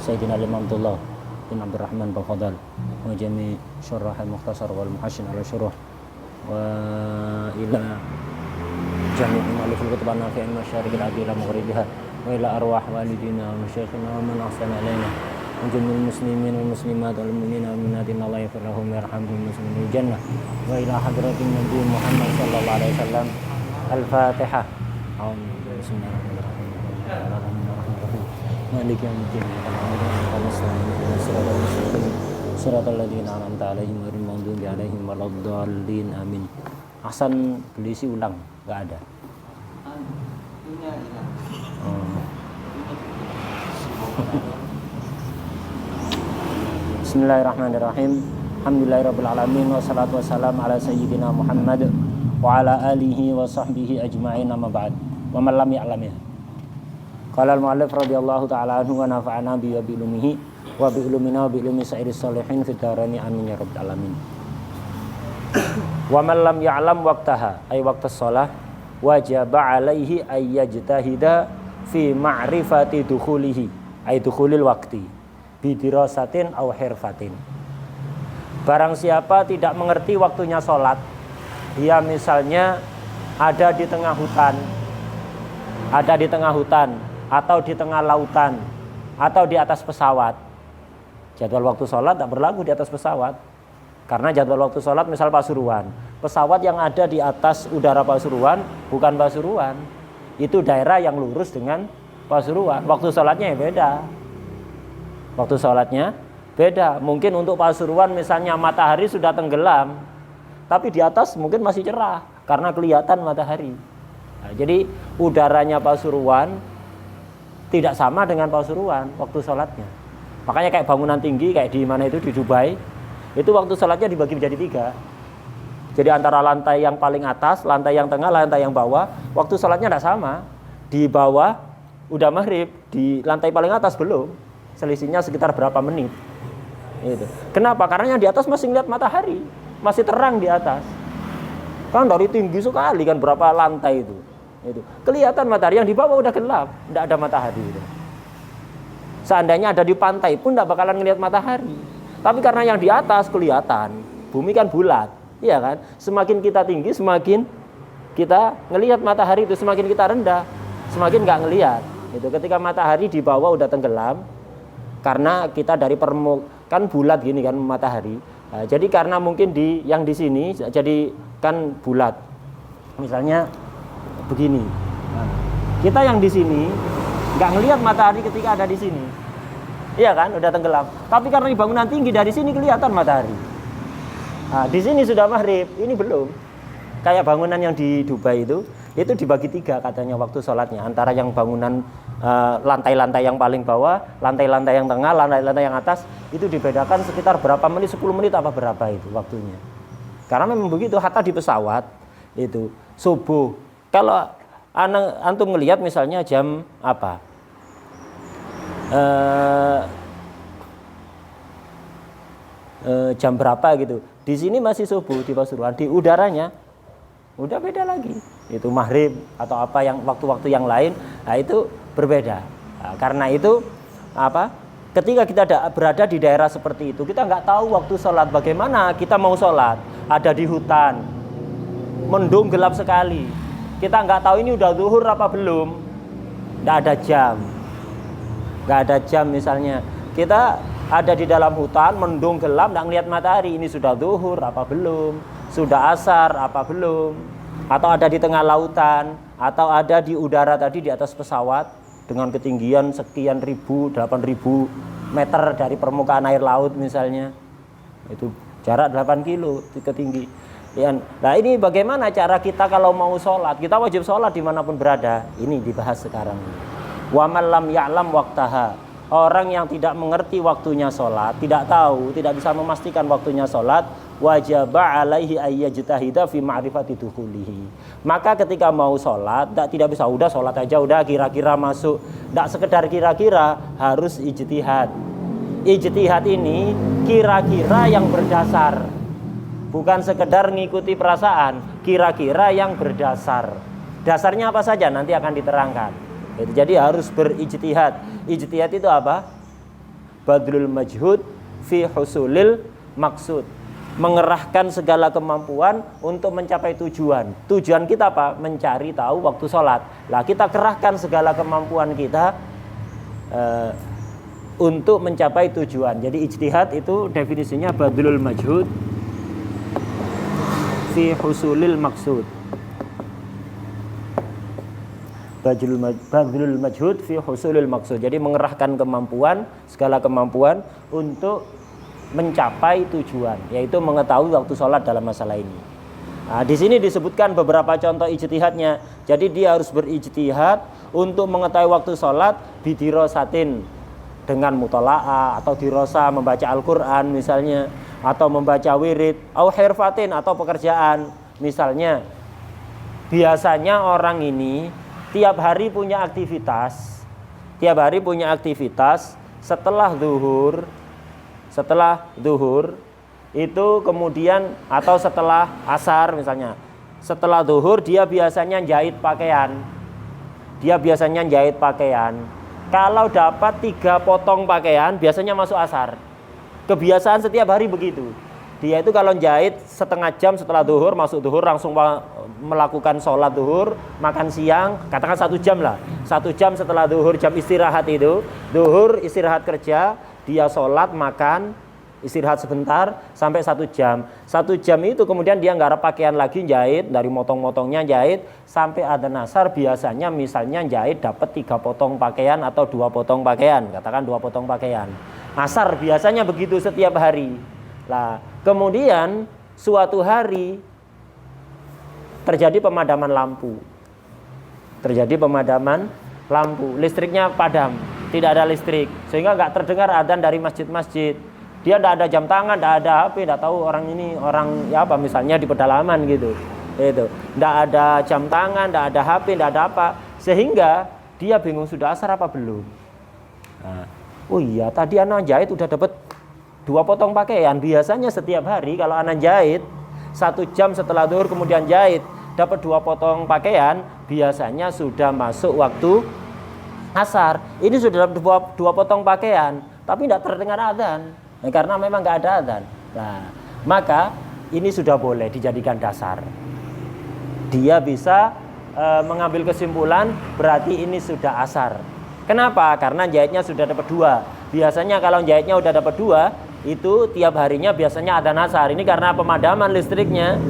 سيدنا الإمام عبد الله بن عبد الرحمن بن فضل وجميع شراح المختصر والمحشن على شروح وإلى جميع مؤلف الكتب النافع من مشارق الأرض إلى مغربها وإلى أرواح والدينا ومشايخنا ومن أحسن إلينا وجميع المسلمين والمسلمات والمؤمنين والمؤمنات إن الله يغفر لهم ويرحمهم ويسلمهم الجنة وإلى حضرة النبي محمد صلى الله عليه وسلم الفاتحة. بسم الله الرحمن الرحيم مالك يوم الدين صراط الذين أنعمت عليهم غير المغضوب عليهم waladdallin amin. Hasan Belisi ulang, enggak ada. Bismillahirrahmanirrahim. Alhamdulillahirabbil alamin wassalatu wassalamu ala sayyidina Muhammad wa ala alihi wa sahbihi ajma'in amma ba'd. Wa man lam ya'lam. Qala al-mu'allif radhiyallahu ta'ala anhu wa nafa'ana bi ilmihi wa bi ilmina wa bi ilmi sa'iris shalihin fid dharain amin ya rabbal alamin. Wa man lam ya'lam waqtaha ay waqtas shalah wajaba alaihi ay yajtahida fi ma'rifati dukhulihi ay dukhulil waqti bi dirasatin aw hirfatin. Barang siapa tidak mengerti waktunya sholat, dia misalnya ada di tengah hutan atau di tengah lautan atau di atas pesawat. Jadwal waktu sholat tak berlaku di atas pesawat, karena jadwal waktu sholat misal Pasuruan, pesawat yang ada di atas udara Pasuruan bukan Pasuruan, itu daerah yang lurus dengan Pasuruan. Waktu sholatnya ya beda. Waktu sholatnya beda. Mungkin untuk Pasuruan misalnya matahari sudah tenggelam, tapi di atas mungkin masih cerah karena kelihatan matahari. Nah, jadi udaranya Pasuruan tidak sama dengan Pasuruan waktu sholatnya. Makanya kayak bangunan tinggi kayak di mana itu di Dubai, itu waktu sholatnya dibagi menjadi 3. Jadi antara lantai yang paling atas, lantai yang tengah, lantai yang bawah, waktu sholatnya tidak sama. Di bawah udah maghrib, di lantai paling atas belum. Selisihnya sekitar berapa menit. Itu. Kenapa? Karena yang di atas masih ngeliat matahari, masih terang di atas. Kan dari tinggi sekali kan berapa lantai itu. Kelihatan matahari, yang di bawah udah gelap, tidak ada matahari itu. Seandainya ada di pantai pun tidak bakalan ngelihat matahari. Tapi karena yang di atas kelihatan, bumi kan bulat, iya kan? Semakin kita tinggi, semakin kita ngelihat matahari itu, semakin kita rendah, semakin nggak ngelihat. Itu ketika matahari di bawah udah tenggelam, karena kita dari kan bulat gini kan matahari. Nah, jadi karena mungkin yang di sini jadi kan bulat, misalnya begini. Nah, kita yang di sini nggak ngelihat matahari ketika ada di sini, iya kan, udah tenggelam. Tapi karena di bangunan tinggi dari sini kelihatan matahari. Nah, di sini sudah maghrib, ini belum. Kayak bangunan yang di Dubai itu dibagi 3 katanya waktu sholatnya, antara yang bangunan lantai-lantai yang paling bawah, lantai-lantai yang tengah, lantai-lantai yang atas, itu dibedakan sekitar berapa menit, 10 menit apa berapa itu waktunya. Karena memang begitu, hatta di pesawat itu subuh. Kalau antum ngelihat misalnya jam apa? Jam berapa gitu. Di sini masih subuh di Pasuruan, di udaranya udah beda lagi. Itu maghrib atau apa yang waktu-waktu yang lain, nah itu berbeda. Nah, karena itu apa? Ketika kita berada di daerah seperti itu, kita nggak tahu waktu sholat bagaimana. Kita mau sholat, ada di hutan, mendung gelap sekali. Kita nggak tahu ini udah zuhur apa belum. Nggak ada jam misalnya. Kita ada di dalam hutan, mendung gelap, nggak ngelihat matahari. Ini sudah zuhur apa belum? Sudah asar apa belum? Atau ada di tengah lautan, atau ada di udara tadi di atas pesawat dengan ketinggian sekian 8.000 meter dari permukaan air laut misalnya. Itu jarak 8 kilo ketinggian. Nah ini bagaimana cara kita kalau mau sholat? Kita wajib sholat dimanapun berada. Ini dibahas sekarang. Wa man lam ya'lam waqtaha. Orang yang tidak mengerti waktunya sholat, tidak tahu, tidak bisa memastikan waktunya sholat, wajaba alaihi ayyajtahida fi ma'rifati dukhulihi. Maka ketika mau sholat, tidak bisa udah sholat aja, udah kira-kira masuk. Tidak sekedar kira-kira, harus ijtihad. Ijtihad ini kira-kira yang berdasar, bukan sekedar ngikuti perasaan, kira-kira yang berdasar. Dasarnya apa saja nanti akan diterangkan. Jadi harus berijtihad. Ijtihad itu apa? badlul majhud fi husulil maksud. Mengerahkan segala kemampuan untuk mencapai tujuan. Tujuan kita apa? Mencari tahu waktu sholat. Lah kita kerahkan segala kemampuan kita untuk mencapai tujuan. Jadi ijtihad itu definisinya badlul majhud fi husulil maksud. Badlul majhud fi husulil maksud. Jadi mengerahkan kemampuan, segala kemampuan untuk mencapai tujuan, yaitu mengetahui waktu sholat dalam masalah ini. Nah, di sini disebutkan beberapa contoh ijtihadnya. Jadi dia harus berijtihad untuk mengetahui waktu sholat bidirosatin, dengan mutola'ah atau dirosa membaca Al-Quran misalnya, atau membaca wirid, au hirfatin atau pekerjaan. Misalnya biasanya orang ini tiap hari punya aktivitas, setelah zuhur itu kemudian, atau setelah asar misalnya, setelah zuhur dia biasanya jahit pakaian. Kalau dapat 3 potong pakaian biasanya masuk asar. Kebiasaan setiap hari begitu. Dia itu kalau jahit setengah jam setelah zuhur, masuk zuhur langsung melakukan sholat zuhur, makan siang, katakan 1 jam lah. 1 jam setelah zuhur, jam istirahat itu, zuhur istirahat kerja, dia sholat, makan, istirahat sebentar sampai 1 jam. 1 jam itu kemudian dia nggarap pakaian lagi, jahit, dari motong-motongnya jahit sampai adzan asar. Biasanya misalnya jahit dapat 3 potong pakaian atau 2 potong pakaian, katakan 2 potong pakaian. Asar biasanya begitu setiap hari. Lah, kemudian suatu hari terjadi pemadaman lampu, listriknya padam, tidak ada listrik, sehingga nggak terdengar adzan dari masjid-masjid. Dia tidak ada jam tangan, tidak ada HP, tidak tahu orang ini orang ya apa, misalnya di pedalaman gitu. Itu tidak ada jam tangan, tidak ada HP, tidak ada apa, sehingga dia bingung sudah asar apa belum. Nah, oh iya, tadi anak jahit udah dapat 2 potong pakaian. Biasanya setiap hari kalau anak jahit 1 jam setelah zuhur kemudian jahit dapat 2 potong pakaian, biasanya sudah masuk waktu asar. Ini sudah dapat 2 potong pakaian, tapi tidak terdengar adzan. Karena memang nggak ada adzan. Nah, maka ini sudah boleh dijadikan dasar. Dia bisa mengambil kesimpulan berarti ini sudah asar. Kenapa? Karena jahitnya sudah dapat 2. Biasanya kalau jahitnya udah dapat 2, itu tiap harinya biasanya adzan asar. Ini karena pemadaman listriknya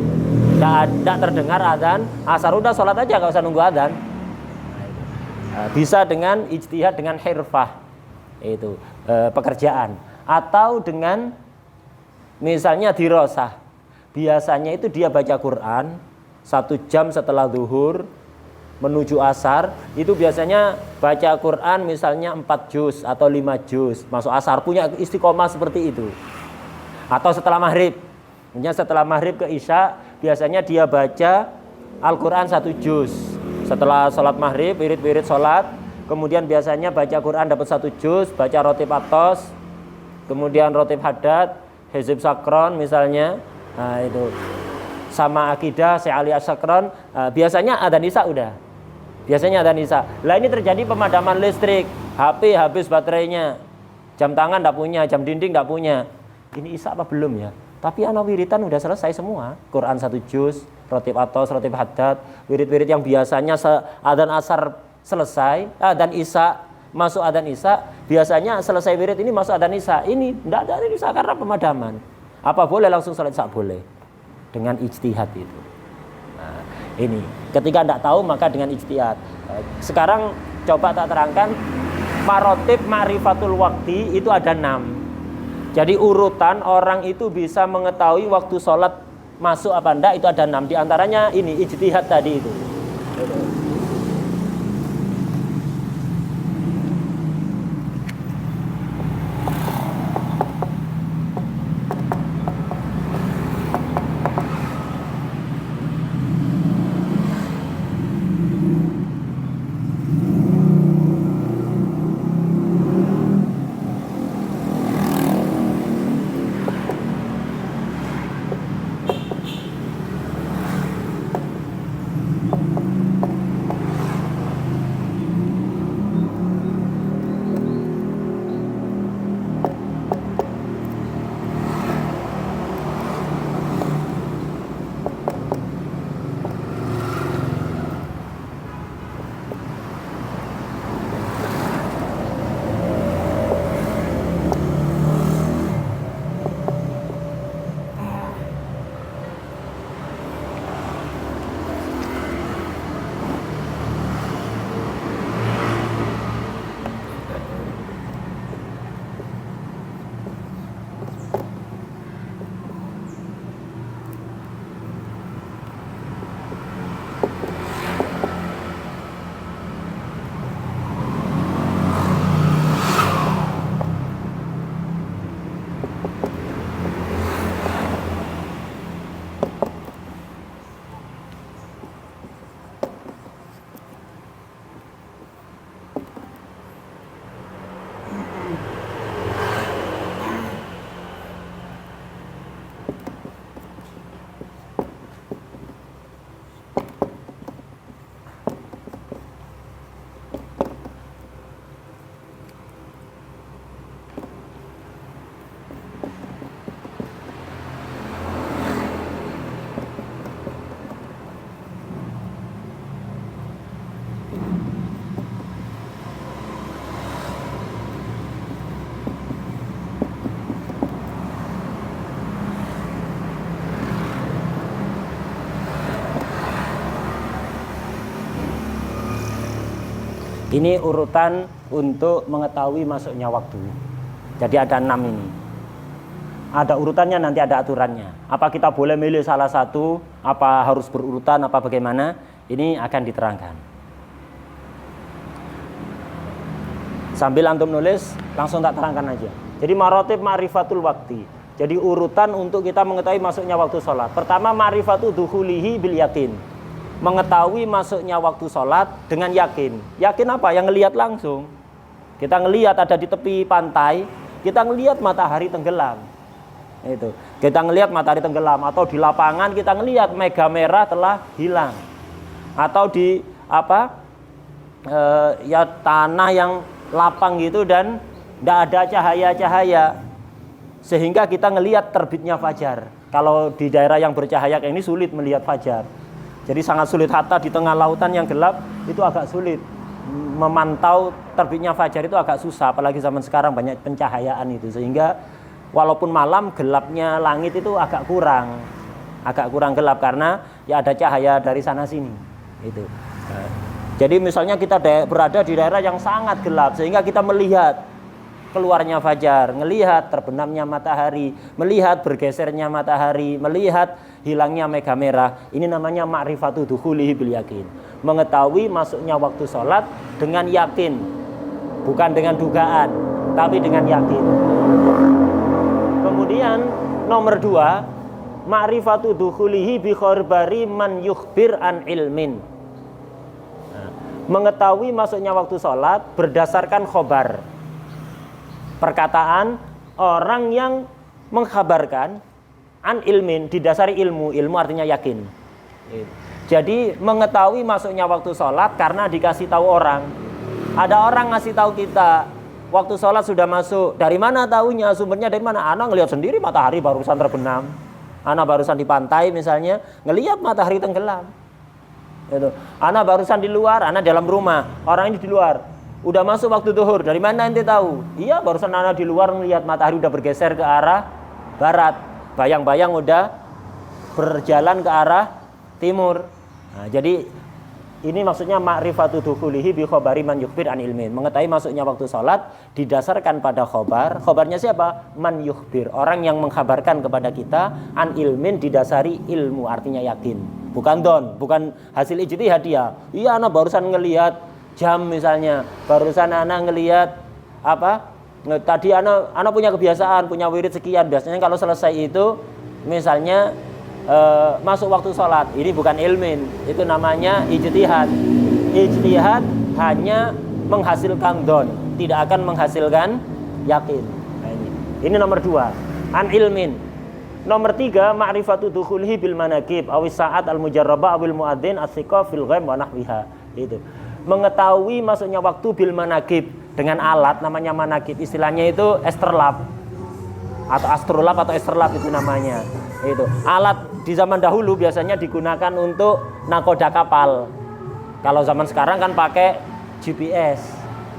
tidak terdengar adzan asar, udah sholat aja, nggak usah nunggu adzan. Bisa dengan ijtihad, dengan hirfah, itu pekerjaan. Atau dengan misalnya dirosah, biasanya itu dia baca Quran 1 jam setelah zuhur menuju asar, itu biasanya baca Quran misalnya 4 juz atau 5 juz, masuk asar, punya istiqomah seperti itu. Atau setelah maghrib, setelah maghrib ke isya, biasanya dia baca Al-Quran 1 juz. Setelah sholat maghrib, wirid-wirid sholat, kemudian biasanya baca Quran dapat 1 juz, baca rotib atos, kemudian rotib haddad, hizib sakron misalnya. Nah itu sama akidah se'ali as-sakron. Biasanya adzan isya udah. Lah ini terjadi pemadaman listrik, HP habis baterainya, jam tangan enggak punya, jam dinding enggak punya. Ini isya apa belum ya? Tapi anak wiritan udah selesai semua. Quran 1 juz, rotib atos, rotib haddad, wirid-wirid yang biasanya adzan asar selesai, adzan isya masuk adzan isya, biasanya selesai wirid ini masuk adzan isya. Ini tidak ada adzan isya karena pemadaman. Apa boleh langsung salat isya? Boleh, dengan ijtihad itu. Nah, ini ketika tidak tahu maka dengan ijtihad. Sekarang coba tak terangkan marotib ma'rifatul waqti itu ada 6. Jadi urutan orang itu bisa mengetahui waktu sholat masuk apa enggak itu ada 6. Di antaranya ini ijtihad tadi itu. Ini urutan untuk mengetahui masuknya waktu. Jadi ada 6 ini. Ada urutannya, nanti ada aturannya. Apa kita boleh milih salah satu, apa harus berurutan, apa bagaimana? Ini akan diterangkan. Sambil antum nulis, langsung tak terangkan aja. Jadi marotib ma'rifatul wakti. Jadi urutan untuk kita mengetahui masuknya waktu sholat. Pertama, ma'rifatu dukhulihi bil yakin. Mengetahui masuknya waktu sholat dengan yakin. Yakin apa? Yang ngelihat langsung. Kita ngelihat ada di tepi pantai, kita ngelihat matahari tenggelam. Itu. Kita ngelihat matahari tenggelam, atau di lapangan kita ngelihat mega merah telah hilang. Atau di ya tanah yang lapang gitu dan tidak ada cahaya-cahaya, sehingga kita ngelihat terbitnya fajar. Kalau di daerah yang bercahaya kayak ini sulit melihat fajar. Jadi sangat sulit, hatta di tengah lautan yang gelap itu agak sulit memantau terbitnya fajar, itu agak susah. Apalagi zaman sekarang banyak pencahayaan itu, sehingga walaupun malam gelapnya langit itu agak kurang gelap karena ya ada cahaya dari sana sini. Itu. Jadi misalnya kita berada di daerah yang sangat gelap sehingga kita melihat keluarnya fajar, melihat terbenamnya matahari, melihat bergesernya matahari, melihat hilangnya mega merah. Ini namanya ma'rifatu dukhulihi bil yakin. Mengetahui masuknya waktu sholat dengan yakin, bukan dengan dugaan, tapi dengan yakin. Kemudian nomor 2, ma'rifatu dukhulihi bi khorbari man yukhbir an ilmin. Mengetahui masuknya waktu sholat berdasarkan khobar, perkataan orang yang mengkhabarkan an ilmin, didasari ilmu. Ilmu artinya yakin. Jadi mengetahui masuknya waktu sholat karena dikasih tahu orang. Ada orang ngasih tahu kita waktu sholat sudah masuk. Dari mana tahunya? Sumbernya dari mana? Ana ngelihat sendiri matahari barusan terbenam. Ana barusan di pantai misalnya, ngelihat matahari tenggelam. Itu. Ana barusan di luar, ana dalam rumah, orang ini di luar. Udah masuk waktu zuhur, dari mana ente tahu? Iya, barusan ana di luar melihat matahari udah bergeser ke arah barat. Bayang-bayang udah berjalan ke arah timur. Nah, jadi ini maksudnya ma'rifatu dukhulihi bi khabari man yukhbir an ilmin. Mengetahui masuknya waktu sholat didasarkan pada khobar. Khobarnya siapa? Man yukhbir, orang yang mengkhabarkan kepada kita, an ilmin didasari ilmu, artinya yakin. Bukan don, bukan hasil ijtihad dia. Iya, ana barusan ngelihat jam misalnya, barusan ana ngelihat tadi ana punya kebiasaan, punya wirid sekian. Biasanya kalau selesai itu misalnya masuk waktu sholat, ini bukan ilmin, itu namanya ijtihad. Ijtihad hanya menghasilkan don, tidak akan menghasilkan yakin. Nah, ini nomor 2, an ilmin. Nomor 3, ma'rifatu dukhulihi bil manakib awis sa'at al mujarrabah awil muadzin as-siqa fil ghaib wa nahwiha. Itu mengetahui masuknya waktu bil manakib dengan alat namanya manakib. Istilahnya itu astrolab atau astrolab atau astrolab itu namanya. Itu alat di zaman dahulu biasanya digunakan untuk nakoda kapal. Kalau zaman sekarang kan pakai GPS,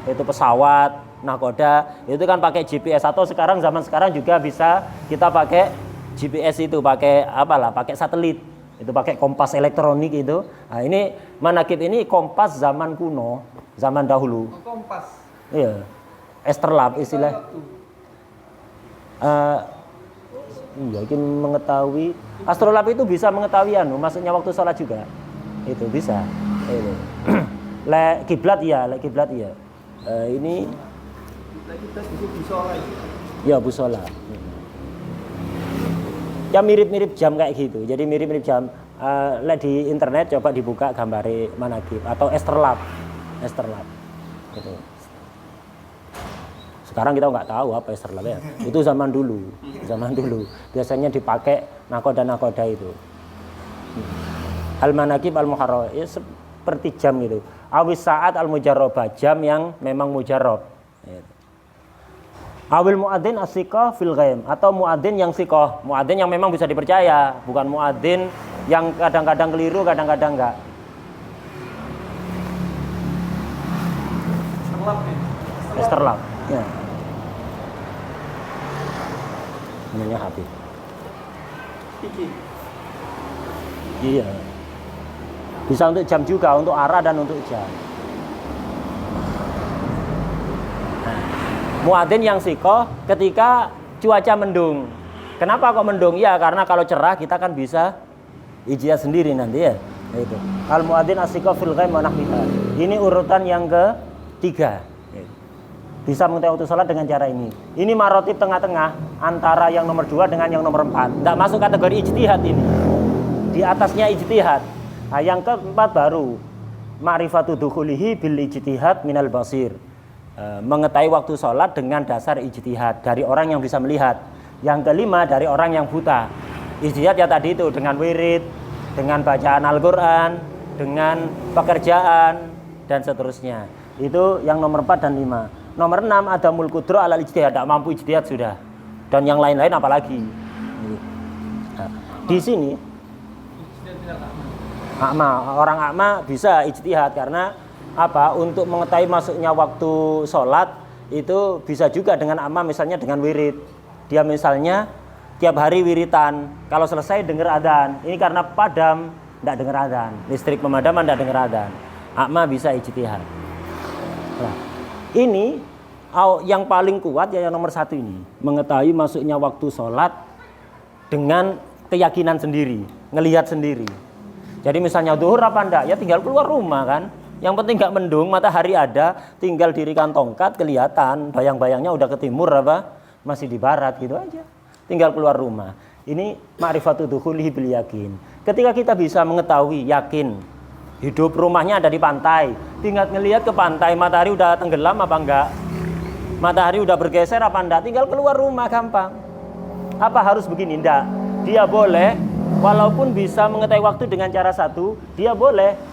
itu pesawat nakoda itu kan pakai GPS, atau sekarang zaman sekarang juga bisa kita pakai GPS itu, pakai pakai satelit, itu pakai kompas elektronik itu. Nah, ini manakib ini kompas zaman kuno, zaman dahulu. Kompas. Iya, astrolab istilah. Iya, ini mengetahui astrolab itu bisa mengetahui masuknya waktu sholat juga, itu bisa. Itu. Le kiblat ya, ini. Kita itu busola. Ya busola. Ya mirip-mirip jam kayak gitu. Jadi mirip-mirip jam. Di internet coba dibuka gambare manakib atau astrolab. Gitu. Sekarang kita nggak tahu apa astrolab ya. Itu zaman dulu. Biasanya dipakai nakoda itu. Al manakib al muharrar, ya, seperti jam gitu. Awis saat al mujarrabah, jam yang memang mujarrab. Gitu. Awil muadzin as-siqah fil ghaib, atau muadzin yang siqah, muadzin yang memang bisa dipercaya, bukan muadzin yang kadang-kadang keliru, kadang-kadang enggak. Astrolab. Ya. Namanya Habib. Iya. Bisa untuk jam juga, untuk arah dan untuk jam. Muadzin yang sikoh ketika cuaca mendung. Kenapa kok mendung? Ya karena kalau cerah kita kan bisa ijtihad sendiri nanti ya. Itu. Al muadzin as-sikoh fil ghaim wa nahwiha. Ini urutan yang ketiga. Bisa mengetahui waktu sholat dengan cara ini. Ini marotib tengah-tengah antara yang nomor 2 dengan yang nomor 4. Tidak masuk kategori ijtihad ini. Di atasnya ijtihad. Nah, yang keempat baru ma'rifatu dukhulihi bil ijtihad minal basir. Mengetahui waktu sholat dengan dasar ijtihad dari orang yang bisa melihat. Yang kelima dari orang yang buta. Ijtihad ya tadi itu dengan wirid, dengan bacaan Al-Quran, dengan pekerjaan dan seterusnya. Itu yang nomor 4 dan 5. Nomor 6 ada mulkudro alal ijtihad, tidak mampu ijtihad sudah. Dan yang lain-lain apalagi. Nah, di sini orang akma bisa ijtihad karena apa? Untuk mengetahui masuknya waktu sholat itu bisa juga dengan akma, misalnya dengan wirid. Dia misalnya tiap hari wiritan, kalau selesai dengar adzan. Ini karena padam, tidak dengar adzan. Listrik pemadaman tidak dengar adzan. Akma bisa ijtihad. Nah, ini yang paling kuat ya yang nomor 1 ini, mengetahui masuknya waktu sholat dengan keyakinan sendiri, ngelihat sendiri. Jadi misalnya zuhur apa enggak, ya tinggal keluar rumah kan. Yang penting nggak mendung, matahari ada, tinggal dirikan tongkat kelihatan, bayang-bayangnya udah ke timur apa, masih di barat gitu aja. Tinggal keluar rumah. Ini ma'rifatu dukhulihi bil yakin. Ketika kita bisa mengetahui, yakin hidup rumahnya ada di pantai, tinggal ngelihat ke pantai, matahari udah tenggelam apa enggak, matahari udah bergeser apa enggak, tinggal keluar rumah gampang. Apa harus begini? Enggak. Dia boleh, walaupun bisa mengetahui waktu dengan cara satu, dia boleh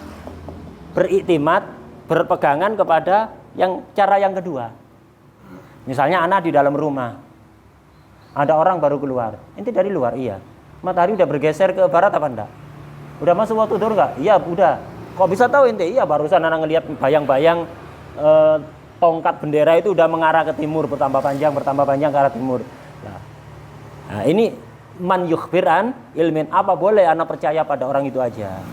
beriktimat, berpegangan kepada cara yang kedua. Misalnya anak di dalam rumah, ada orang baru keluar, ente dari luar, iya. Matahari udah bergeser ke barat apa enggak? Udah masuk waktu zuhur enggak? Iya, udah. Kok bisa tahu ente? Iya, barusan anak ngelihat bayang-bayang tongkat bendera itu udah mengarah ke timur, bertambah panjang ke arah timur. Nah, ini man yukhbir an ilmin. Apa boleh anak percaya pada orang itu aja?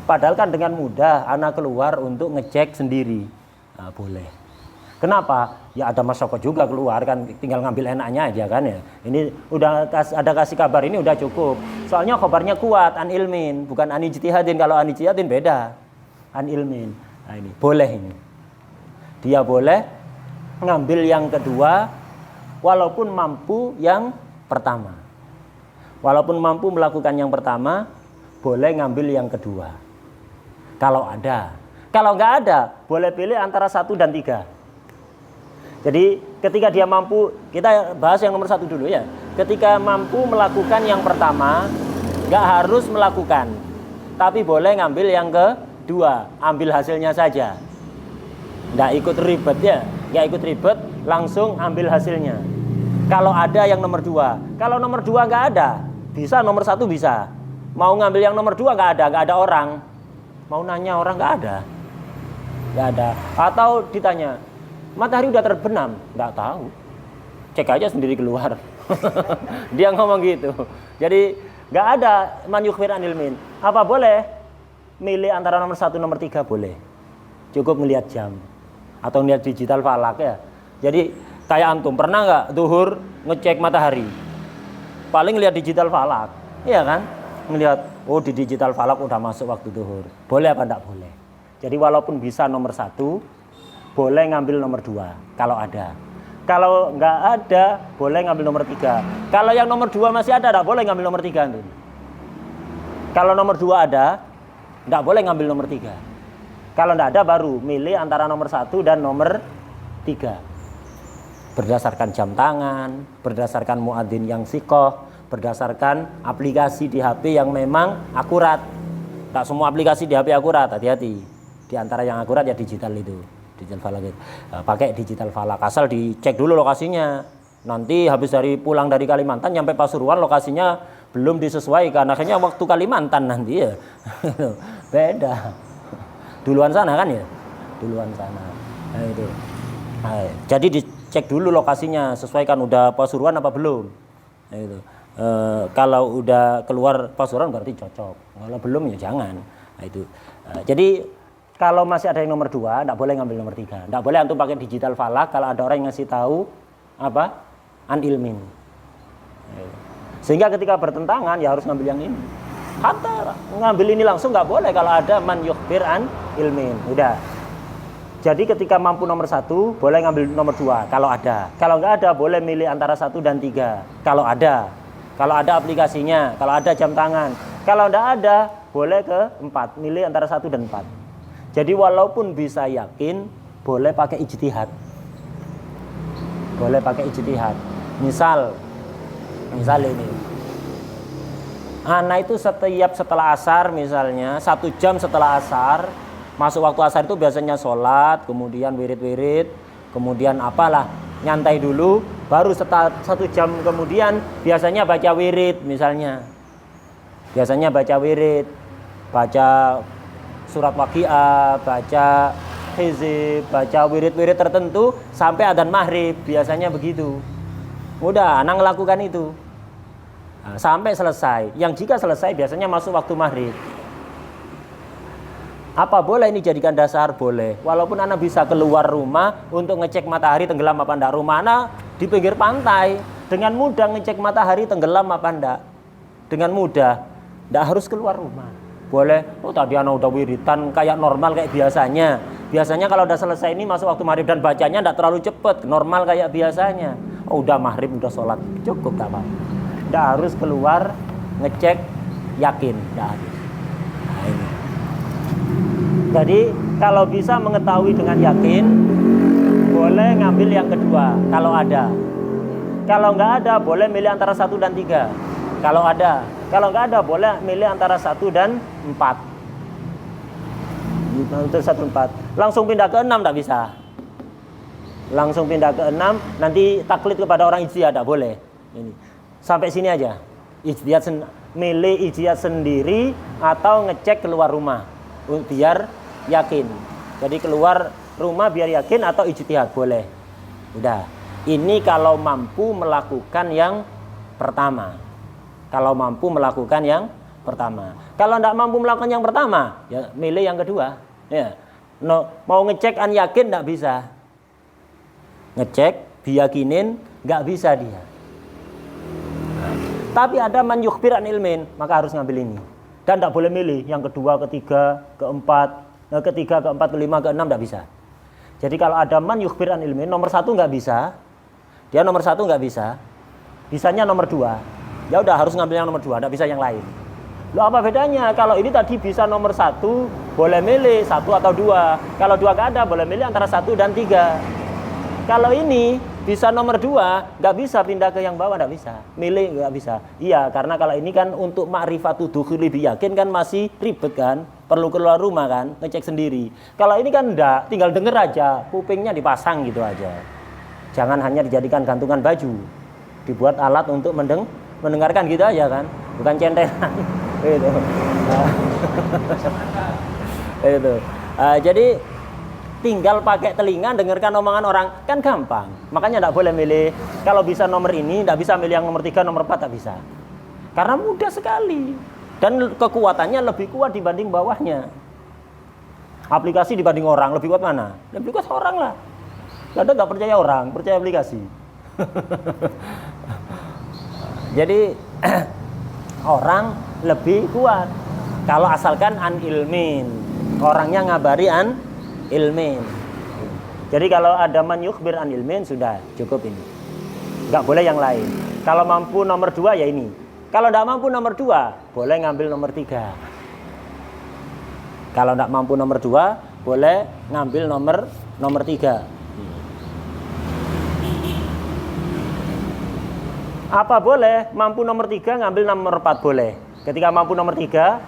Padahal kan dengan mudah anak keluar untuk ngecek sendiri. Nah, boleh. Kenapa? Ya ada masyarakat juga keluar kan, tinggal ngambil enaknya aja kan ya. Ini udah ada kasih kabar, ini udah cukup. Soalnya kabarnya kuat, an ilmin, bukan an ijtihadin. Kalau an ijtihadin beda, an ilmin. Nah ini boleh ini. Dia boleh ngambil yang kedua walaupun mampu yang pertama. Walaupun mampu melakukan yang pertama, boleh ngambil yang kedua. Kalau ada. Kalau nggak ada, boleh pilih antara 1 dan 3. Jadi ketika dia mampu, kita bahas yang nomor 1 dulu ya. Ketika mampu melakukan yang pertama, nggak harus melakukan, tapi boleh ngambil yang kedua, ambil hasilnya saja. Nggak ikut ribet ya, nggak ikut ribet, langsung ambil hasilnya. Kalau ada yang nomor 2, kalau nomor 2 nggak ada, bisa nomor 1 bisa. Mau ngambil yang nomor 2 nggak ada orang. Mau nanya orang nggak ada. Atau ditanya, matahari udah terbenam, nggak tahu, cek aja sendiri keluar. Dia ngomong gitu. Jadi nggak ada man yukhbir anil ilmin. Apa boleh milih antara nomor 1 nomor 3? Boleh, cukup melihat jam atau melihat digital falak ya. Jadi kayak antum pernah nggak zuhur ngecek matahari? Paling lihat digital falak, iya kan? Melihat, oh di digital falak udah masuk waktu zuhur. Boleh apa enggak boleh? Jadi walaupun bisa nomor 1, boleh ngambil nomor 2 kalau ada. Kalau nggak ada, boleh ngambil nomor 3. Kalau yang nomor 2 masih ada, enggak boleh ngambil nomor 3 tuh. Kalau nomor 2 ada, enggak boleh ngambil nomor 3. Kalau enggak ada, baru milih antara nomor 1 dan nomor 3. Berdasarkan jam tangan, berdasarkan muadzin yang sikoh, berdasarkan aplikasi di HP yang memang akurat. Tak semua aplikasi di HP akurat, hati-hati. Di antara yang akurat ya digital itu. Digital falak itu. Pakai digital falak, asal dicek dulu lokasinya. Nanti habis pulang dari Kalimantan nyampe Pasuruan, lokasinya belum disesuaikan, akhirnya waktu Kalimantan nanti ya. Beda. Duluan sana kan ya? Duluan sana. Nah itu. Nah, jadi dicek dulu lokasinya, sesuaikan udah Pasuruan apa belum. Nah itu. Kalau udah keluar Pasuruan berarti cocok. Kalau belum ya jangan. Nah itu. Jadi kalau masih ada yang nomor 2, enggak boleh ngambil nomor 3. Enggak boleh antum pakai digital falak kalau ada orang yang ngasih tahu apa? An ilmin. Sehingga ketika bertentangan ya harus ngambil yang ini. Hatta ngambil ini langsung nggak boleh kalau ada man yukhbir an ilmin. Udah. Jadi ketika mampu nomor 1 boleh ngambil nomor 2 kalau ada. Kalau nggak ada boleh milih antara 1 dan 3 kalau ada. Kalau ada aplikasinya, kalau ada jam tangan. Kalau nggak ada boleh ke 4, milih antara 1 dan 4. Jadi walaupun bisa yakin boleh pakai ijtihad. Boleh pakai ijtihad. Misal ini. Anak itu setelah asar misalnya 1 jam setelah asar, masuk waktu asar itu biasanya sholat, kemudian wirid-wirid, kemudian apalah nyantai dulu, baru setelah 1 jam kemudian biasanya baca wirid misalnya. Biasanya baca wirid, baca surat waqiah, baca hizib, baca wirid-wirid tertentu sampai adzan maghrib, biasanya begitu. Udah, anak melakukan itu. Nah, sampai selesai. Yang jika selesai biasanya masuk waktu maghrib. Apa boleh ini jadikan dasar? Boleh. Walaupun anak bisa keluar rumah untuk ngecek matahari tenggelam apa enggak. Rumah anak di pinggir pantai. Dengan mudah ngecek matahari tenggelam apa enggak. Dengan mudah. Enggak harus keluar rumah. Boleh. Oh tadi anak udah wiritan kayak normal kayak biasanya. Biasanya kalau udah selesai ini masuk waktu maghrib dan bacanya enggak terlalu cepet. Normal kayak biasanya. Oh udah maghrib udah sholat. Cukup tak apa. Enggak harus keluar ngecek yakin. Enggak harus. Nah ini. Jadi kalau bisa mengetahui dengan yakin, boleh ngambil yang kedua kalau ada. Kalau nggak ada, boleh milih antara 1 dan 3. Kalau ada. Kalau nggak ada, boleh milih antara 1 dan 4. Antara 1 dan 4. Langsung pindah ke 6 nggak bisa. Langsung pindah ke 6, nanti taklid kepada orang ijtihad, nggak boleh. Ini. Sampai sini aja. Milih ijtihad sendiri atau ngecek keluar rumah. Biar yakin. Jadi keluar rumah biar yakin atau ijtihad boleh. Udah. Ini kalau mampu melakukan yang pertama. Kalau mampu melakukan yang pertama. Kalau tidak mampu melakukan yang pertama, ya milih yang kedua. Ya. No, mau ngecek an yakin tidak bisa. Ngecek biyakinin nggak bisa dia. Tapi ada man yukhbir an ilmin, maka harus ngambil ini. Dan tidak boleh milih yang kedua, ketiga, keempat, ketiga, keempat, kelima, keenam, tidak bisa. Jadi kalau ada man yukhbir an ilmin, nomor 1 nggak bisa, dia nomor 1 nggak bisa, bisanya nomor 2. Ya udah harus ngambil yang nomor 2, tidak bisa yang lain. Loh apa bedanya? Kalau ini tadi bisa nomor 1, boleh milih 1 atau 2. Kalau 2 nggak ada, boleh milih antara 1 dan 3. Kalau ini bisa nomor 2, nggak bisa pindah ke yang bawah, nggak bisa. Milih nggak bisa. Iya, karena kalau ini kan untuk ma'rifatu dukhuli biyakin kan masih ribet kan. Perlu keluar rumah kan, ngecek sendiri. Kalau ini kan enggak, tinggal denger aja, kupingnya dipasang gitu aja. Jangan hanya dijadikan gantungan baju. Dibuat alat untuk mendengarkan gitu aja kan. Bukan centelan. Itu. Itu. Jadi tinggal pakai telinga dengarkan omongan orang kan gampang. Makanya tidak boleh milih. Kalau bisa nomor ini, tidak bisa milih yang nomor 3, nomor 4 tak bisa. Karena mudah sekali. Dan kekuatannya lebih kuat dibanding bawahnya. Aplikasi dibanding orang lebih kuat mana? Lebih kuat orang lah. Kadang nggak percaya orang, percaya aplikasi. Jadi orang lebih kuat. Kalau asalkan an ilmin, orangnya ngabari an ilmin. Jadi kalau ada man yukhbir an ilmin sudah cukup ini. Enggak boleh yang lain. Kalau mampu nomor 2 ya ini. Kalau enggak mampu nomor 2, boleh ngambil nomor 3. Kalau enggak mampu nomor 2, boleh ngambil nomor 3. Apa boleh? Mampu nomor 3 ngambil nomor 4 boleh. Ketika mampu nomor 3,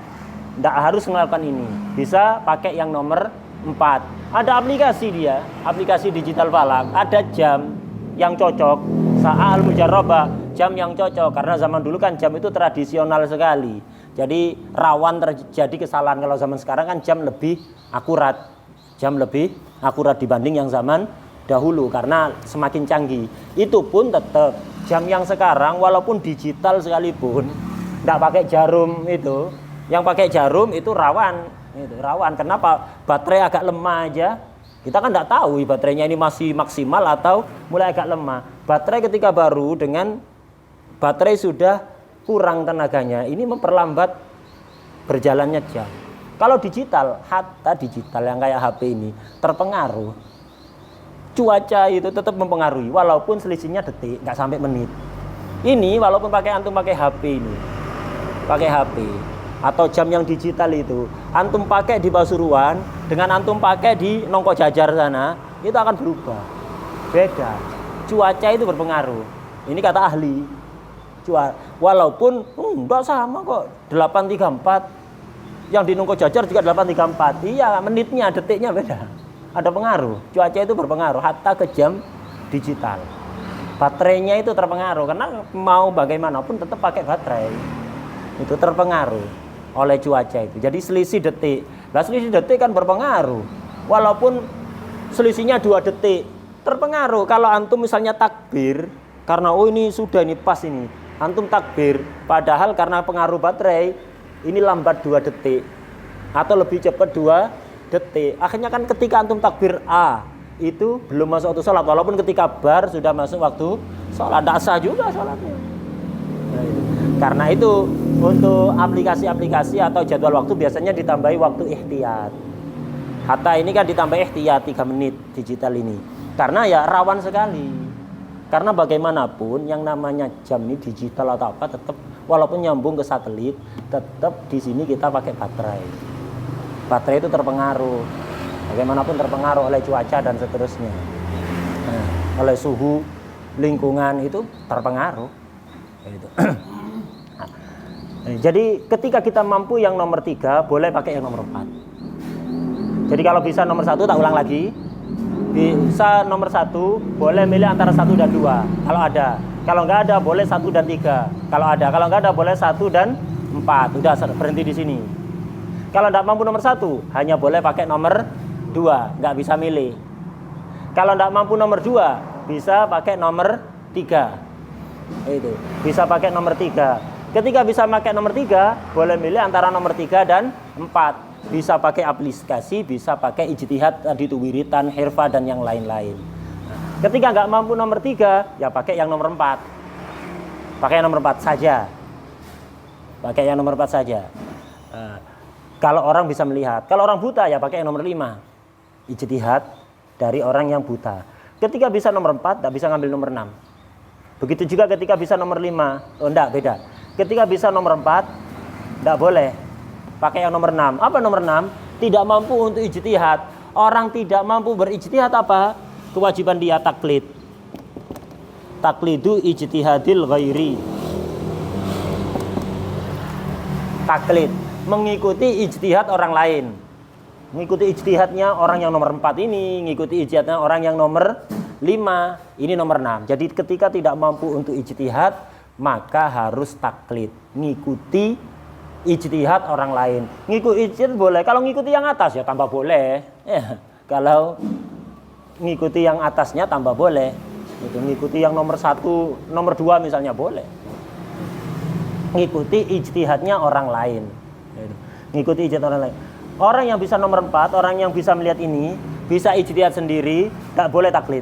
enggak harus melakukan ini. Bisa pakai yang nomor 4. Ada aplikasi dia, aplikasi digital falak, ada jam yang cocok, sa'al mujarrabah, jam yang cocok karena zaman dulu kan jam itu tradisional sekali. Jadi rawan terjadi kesalahan. Kalau zaman sekarang kan jam lebih akurat. Jam lebih akurat dibanding yang zaman dahulu karena semakin canggih. Itu pun tetap jam yang sekarang walaupun digital sekalipun enggak pakai jarum itu. Yang pakai jarum itu rawan. Itu rawan. Kenapa? Baterai agak lemah aja Kita kan tidak tahu baterainya ini masih maksimal atau mulai agak lemah. Baterai ketika baru dengan baterai sudah kurang tenaganya, ini memperlambat berjalannya jam. Kalau digital, hatta digital yang kayak HP ini terpengaruh. Cuaca itu tetap mempengaruhi, walaupun selisihnya detik, nggak sampai menit. Ini walaupun antum pakai HP ini, pakai HP atau jam yang digital itu, antum pakai di Pasuruan dengan antum pakai di Nongko Jajar sana, itu akan berubah. Beda. Cuaca itu berpengaruh. Ini kata ahli. Walaupun enggak sama kok, 834. Yang di Nongko Jajar juga 834. Iya, menitnya, detiknya beda. Ada pengaruh. Cuaca itu berpengaruh hatta ke jam digital. Baterainya itu terpengaruh karena mau bagaimanapun tetap pakai baterai. Itu terpengaruh oleh cuaca itu. Jadi selisih detik. Lah selisih detik kan berpengaruh. Walaupun selisihnya 2 detik, terpengaruh. Kalau antum misalnya takbir, karena ini sudah ini pas ini. Antum takbir, padahal karena pengaruh baterai ini lambat 2 detik atau lebih cepat 2 detik. Akhirnya kan ketika antum takbir A itu belum masuk waktu sholat, walaupun ketika bar sudah masuk waktu sholat, tidak sah juga sholatnya. Nah, itu. Karena itu untuk aplikasi-aplikasi atau jadwal waktu biasanya ditambahi waktu ihtiyat. Hatta ini kan ditambah ihtiyat 3 menit digital ini. Karena ya rawan sekali. Karena bagaimanapun yang namanya jam ini digital atau apa tetap walaupun nyambung ke satelit, tetap di sini kita pakai baterai. Baterai itu terpengaruh. Bagaimanapun terpengaruh oleh cuaca dan seterusnya. Nah, oleh suhu, lingkungan itu terpengaruh. Gitu. Jadi ketika kita mampu yang nomor 3, boleh pakai yang nomor 4. Jadi kalau bisa nomor 1, tak ulang lagi. Bisa nomor 1, boleh milih antara 1 dan 2 kalau ada. Kalau nggak ada, boleh 1 dan 3 kalau ada. Kalau nggak ada, boleh 1 dan 4. Udah berhenti di sini. Kalau nggak mampu nomor 1, hanya boleh pakai nomor 2, nggak bisa milih. Kalau nggak mampu nomor 2, bisa pakai nomor 3. Itu bisa pakai nomor 3. Ketika bisa pakai nomor 3, boleh milih antara nomor 3 dan 4. Bisa pakai aplikasi, bisa pakai ijtihad tadi itu wiritan, hirfah dan yang lain-lain. Ketika nggak mampu nomor 3, ya pakai yang nomor 4. Pakai yang nomor 4 saja. Pakai yang nomor 4 saja. Kalau orang bisa melihat, kalau orang buta ya pakai yang nomor 5. Ijtihad dari orang yang buta. Ketika bisa nomor 4, tidak bisa ngambil nomor 6. Begitu juga ketika bisa nomor 5. Oh enggak, beda. Ketika bisa nomor 4, tidak boleh pakai yang nomor 6. Apa nomor 6? Tidak mampu untuk ijtihad. Orang tidak mampu berijtihad apa? Kewajiban dia taklid. Taklidu ijtihadil ghairi. Taklid, mengikuti ijtihad orang lain. Mengikuti ijtihadnya orang yang nomor 4 ini, mengikuti ijtihadnya orang yang nomor 5, ini nomor 6. Jadi ketika tidak mampu untuk ijtihad, maka harus taklid, ngikuti ijtihad orang lain. Ngikuti ijtihad boleh, kalau ngikuti yang atas ya tambah boleh. Ya, kalau ngikuti yang atasnya tambah boleh. Itu ngikuti yang nomor 1, nomor 2 misalnya boleh. Ngikuti ijtihadnya orang lain. Ngikuti ijtihad orang lain. Orang yang bisa nomor 4, orang yang bisa melihat ini, bisa ijtihad sendiri, tidak boleh taklid.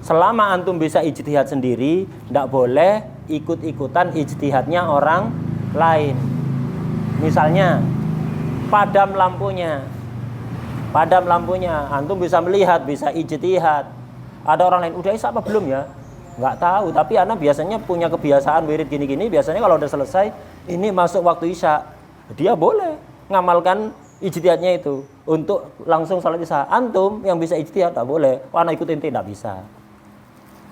Selama antum bisa ijtihad sendiri, tidak boleh ikut-ikutan ijtihadnya orang lain. Misalnya, padam lampunya. Padam lampunya, antum bisa melihat, bisa ijtihad. Ada orang lain, udah isya apa belum ya? Nggak tahu, tapi anak biasanya punya kebiasaan wirid gini-gini, biasanya kalau udah selesai, ini masuk waktu isya, dia boleh ngamalkan ijtihadnya itu untuk langsung salat isya. Antum yang bisa ijtihad tak boleh. Anak ikutin tidak bisa.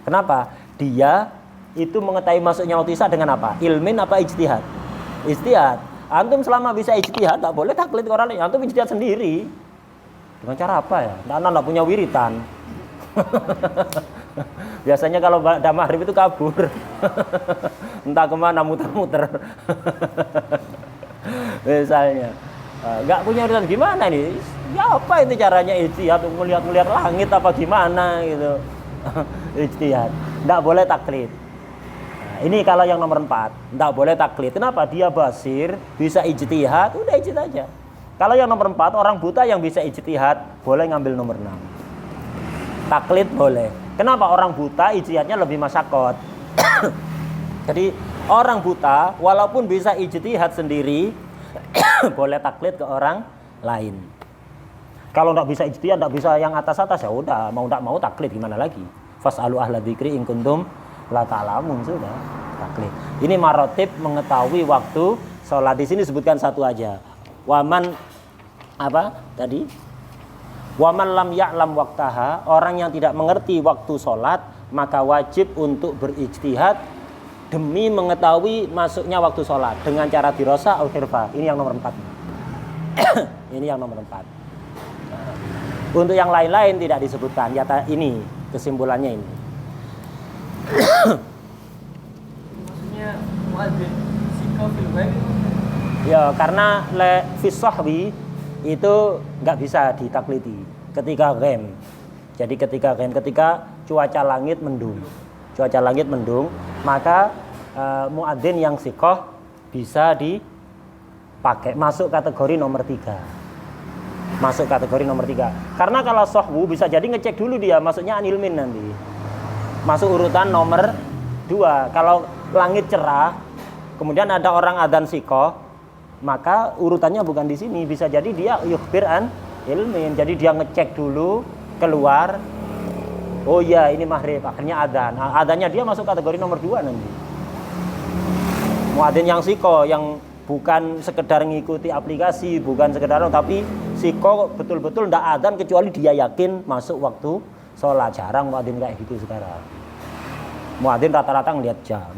Kenapa? Dia itu mengetahui masuknya waktu isya dengan apa? Ilmin apa ijtihad? Ijtihad. Antum selama bisa ijtihad tak boleh taklid ke orang lain. Antum ijtihad sendiri. Dengan cara apa ya? Anak punya wiritan. Biasanya kalau ada maghrib itu kabur. Entah kemana muter-muter. Misalnya nggak punya urusan gimana nih ya apa itu caranya ijtihad melihat langit apa gimana gitu. Ijtihad nggak boleh taklid. Nah, ini kalau yang nomor 4 nggak boleh taklid. Kenapa? Dia basir bisa ijtihad, udah ijtihad aja. Kalau yang nomor 4, orang buta yang bisa ijtihad boleh ngambil nomor 6. Taklid boleh. Kenapa? Orang buta ijtihadnya lebih masyakot. Jadi orang buta walaupun bisa ijtihad sendiri boleh taklid ke orang lain. Kalau nggak bisa ijtihad, nggak bisa yang atas-atas, ya udah mau nggak mau taklid, gimana lagi? Fas'alu ahla dzikri in kuntum la ta'lamun, sudah taklid. Ini marotib mengetahui waktu sholat. Di sini sebutkan satu aja. Waman apa tadi? Waman lam ya'lam waqtaha, orang yang tidak mengerti waktu sholat, maka wajib untuk berijtihad demi mengetahui masuknya waktu sholat dengan cara dirasa au khirfa. Ini yang nomor 4. Ini yang nomor 4. Untuk yang lain-lain tidak disebutkan. Ini kesimpulannya ini. Maksudnya muadzin sikap fil ghaib. Ya, karena fi sahwi itu nggak bisa ditaklidi ketika ghaib. Jadi ketika cuaca langit mendung. Cuaca langit mendung, maka muadzin yang sikoh bisa dipakai masuk kategori nomor 3. Masuk kategori nomor 3. Karena kalau sahwu bisa jadi ngecek dulu dia masuknya anilmin nanti. Masuk urutan nomor 2. Kalau langit cerah, kemudian ada orang adzan sikoh, maka urutannya bukan di sini. Bisa jadi dia yukhbir an ilmin. Jadi dia ngecek dulu keluar. Oh iya, ini maghrib, akhirnya adzan. Nah, adzannya dia masuk kategori nomor 2 nanti. Muadzin yang siko, yang bukan sekedar ngikuti aplikasi, bukan sekedar, tapi siko betul-betul ndak adzan kecuali dia yakin masuk waktu sholat. Jarang muadzin kayak gitu sekarang. Muadzin rata-rata ngeliat jam.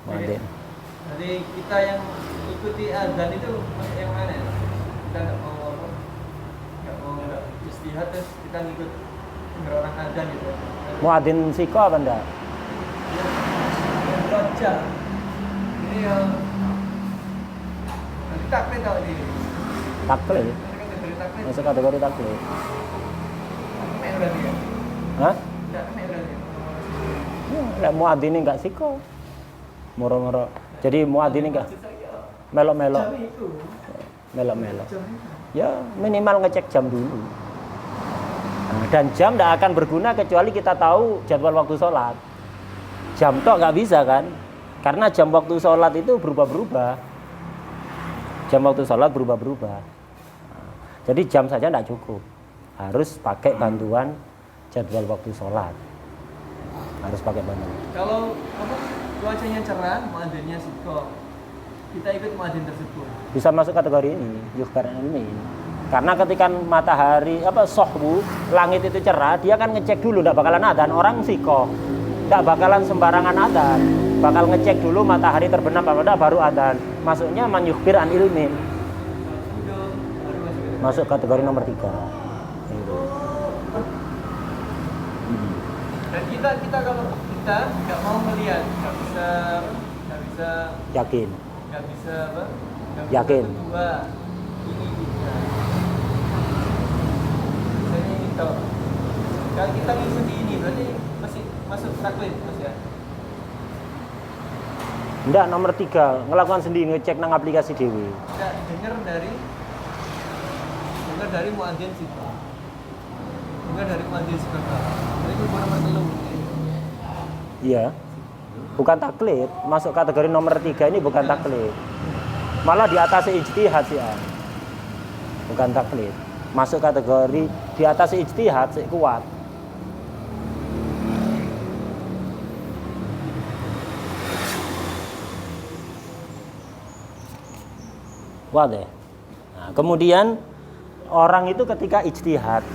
Muadzin. Jadi kita yang ikuti adzan itu yang mana? Kita nggak mau istihad terus kita ngikut orang adzan gitu. Muadzin siko apa enggak? Yang baca. Ini yang nanti taklid tau ini. Taklid. Kategori taklid. Masuk kategori taklid. Nek berarti ya. Hah? Enggak nek berarti. Lek muadzin enggak siko. Moro-moro. Jadi muadzin enggak melok-melok. Jam itu. Melok-melok. Jam itu. Ya minimal ngecek jam dulu. Nah, dan jam tidak akan berguna kecuali kita tahu jadwal waktu sholat. Jam tok nggak bisa kan? Karena jam waktu sholat itu berubah-berubah. Jam waktu sholat berubah-berubah. Nah, jadi jam saja tidak cukup. Harus pakai bantuan jadwal waktu sholat. Harus pakai bantuan. Kalau cuacanya cerah, muadzinnya siko. Kita ikut muadzin tersebut. Bisa masuk kategori ini, yukhbar ini. Karena ketika matahari sohbu, langit itu cerah, dia kan ngecek dulu, tidak bakalan adzan. Orang siko, tidak bakalan sembarangan adzan. Bakal ngecek dulu matahari terbenam apa enggak baru adzan. Masuknya man yukhbir an ilmin. Masuk kategori nomor 3. Dan kita kalau kita nggak mau melihat, nggak bisa Yakin. nggak bisa apa? Nggak bisa Yakin. berdua. Ini kita. Misalnya ini toh. Kalau kita ngikuti ini berarti masih masuk taklid mas ya. Enggak, nomor 3 ngelakukan sendiri, ngecek nang aplikasi dewi. Kita dengar dari muadzin situ. Dengar dari muadzin situ. Jadi itu nomor 3. Iya. Bukan taklid, masuk kategori nomor 3 ini bukan taklid. Malah di atas ijtihad ya. Bukan taklid. Masuk kategori di atas ijtihad sih kuat. Wadah. Nah, kemudian orang itu ketika ijtihad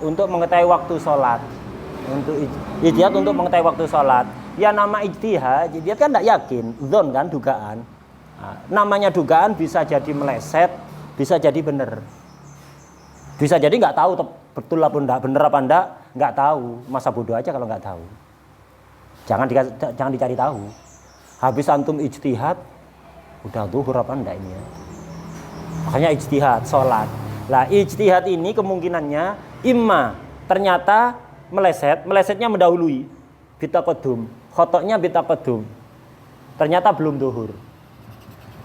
untuk mengetahui waktu sholat, untuk ijtihad untuk mengetahui waktu sholat, ya nama ijtihad dia kan tidak yakin, dzon kan, dugaan. Nah, namanya dugaan bisa jadi meleset, bisa jadi benar, bisa jadi nggak tahu betul apa enggak, benar apa enggak, nggak tahu. Masa bodoh aja kalau nggak tahu. Jangan dicari tahu. Habis antum ijtihad, udah zuhur apa enggak ini ya. Makanya ijtihad sholat. Lah ijtihad ini kemungkinannya imma ternyata melesetnya mendahului bitaqaddum, khotoknya bitaqaddum. Ternyata belum zuhur.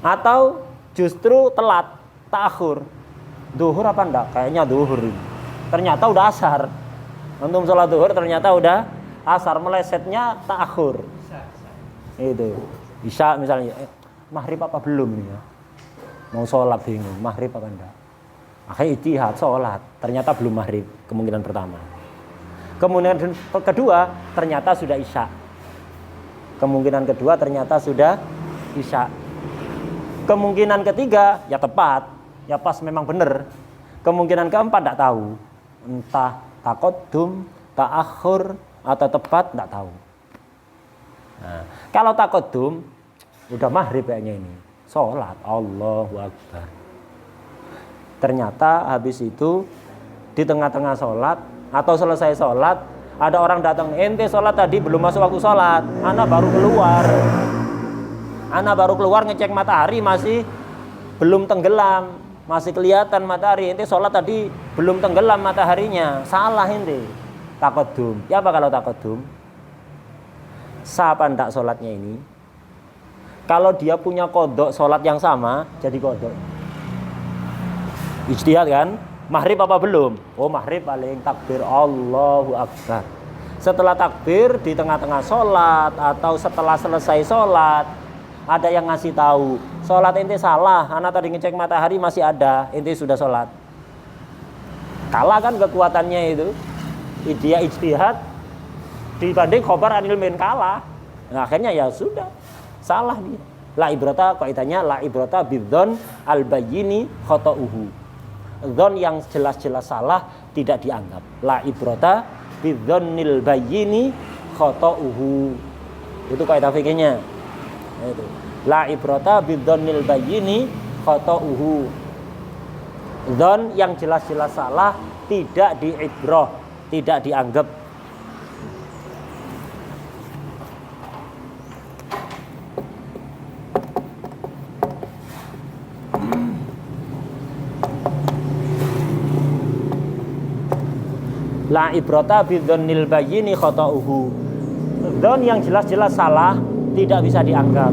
Atau justru telat, ta'akhur. Duhur apa enggak? Kayaknya duhur. Ternyata udah asar. Antum sholat duhur ternyata udah asar, melesetnya ta'akhur. Itu. Isya misalnya, maghrib apa belum nih ya? Mau sholat bingung, maghrib apa enggak? Akhirnya ijtihad sholat, ternyata belum maghrib, kemungkinan pertama. Kemungkinan kedua, ternyata sudah isya. Kemungkinan kedua ternyata sudah isya. Kemungkinan ketiga, ya tepat, ya pas memang benar. Kemungkinan keempat enggak tahu. Entah taqaddum, ta'akhur, atau tepat enggak tahu. Nah, kalau taqaddum, udah maghrib kayaknya ini. Sholat, Allahu Akbar. Ternyata habis itu di tengah-tengah sholat atau selesai sholat ada orang datang, ente sholat tadi belum masuk waktu sholat, ana baru keluar ngecek matahari masih belum tenggelam, masih kelihatan matahari, ente sholat tadi belum tenggelam mataharinya, salah ente. Taqaddum. Ya apa kalau taqaddum? Sah apa enggak sholatnya ini? Kalau dia punya qadha sholat yang sama, jadi qadha. Ijtihad kan? Maghrib apa belum? Oh maghrib paling takbir Allahu Akbar. Setelah takbir di tengah-tengah sholat atau setelah selesai sholat, ada yang ngasih tahu, sholat ente salah, anak tadi ngecek matahari masih ada, ente sudah sholat. Kalah kan kekuatannya itu. Dia ijtihad dibanding khobar anil min kalah. Nah, akhirnya ya sudah, salah dia. La ibrata, kaidahnya la ibrata bidzon al-bayyini khata'uhu. Dzon yang jelas-jelas salah tidak dianggap. La ibrata bidzonnil bayyini khata'uhu. Itu kaidah fikihnya. Itu. La ibrata bidzonnil bayyini khata'uhu. Dzon yang jelas-jelas salah tidak diibrah, tidak dianggap. La ibrata bidzonnil bayyini khata'uhu. Dzon yang jelas-jelas salah tidak bisa dianggap.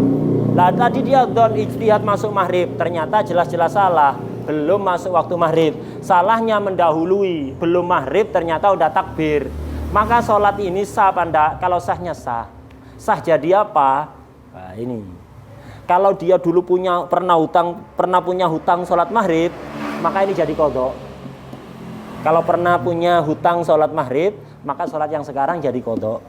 Lah tadi dia dzon ijtihad masuk maghrib, ternyata jelas-jelas salah, belum masuk waktu maghrib. Salahnya mendahului, belum maghrib ternyata udah takbir. Maka sholat ini sah apa enggak? Kalau sahnya sah. Sah jadi apa? Nah, ini. Kalau dia dulu pernah punya hutang sholat maghrib, maka ini jadi qadha. Kalau pernah punya hutang sholat maghrib, maka sholat yang sekarang jadi qadha.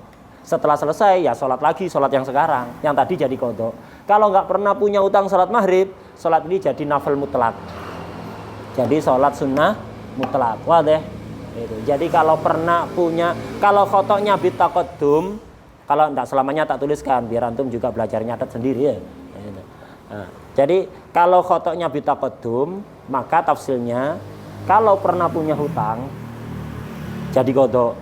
Setelah selesai, ya sholat lagi sholat yang sekarang. Yang tadi jadi qadha. Kalau nggak pernah punya hutang sholat maghrib, sholat ini jadi nafil mutlak. Jadi sholat sunnah mutlak. Wah deh. Jadi kalau pernah punya, kalau khotoknya bitaqaddum, kalau enggak selamanya tak tuliskan, biar antum juga belajar nyatet sendiri ya. Nah, jadi kalau khotoknya bitaqaddum, maka tafsilnya, kalau pernah punya hutang jadi qadha.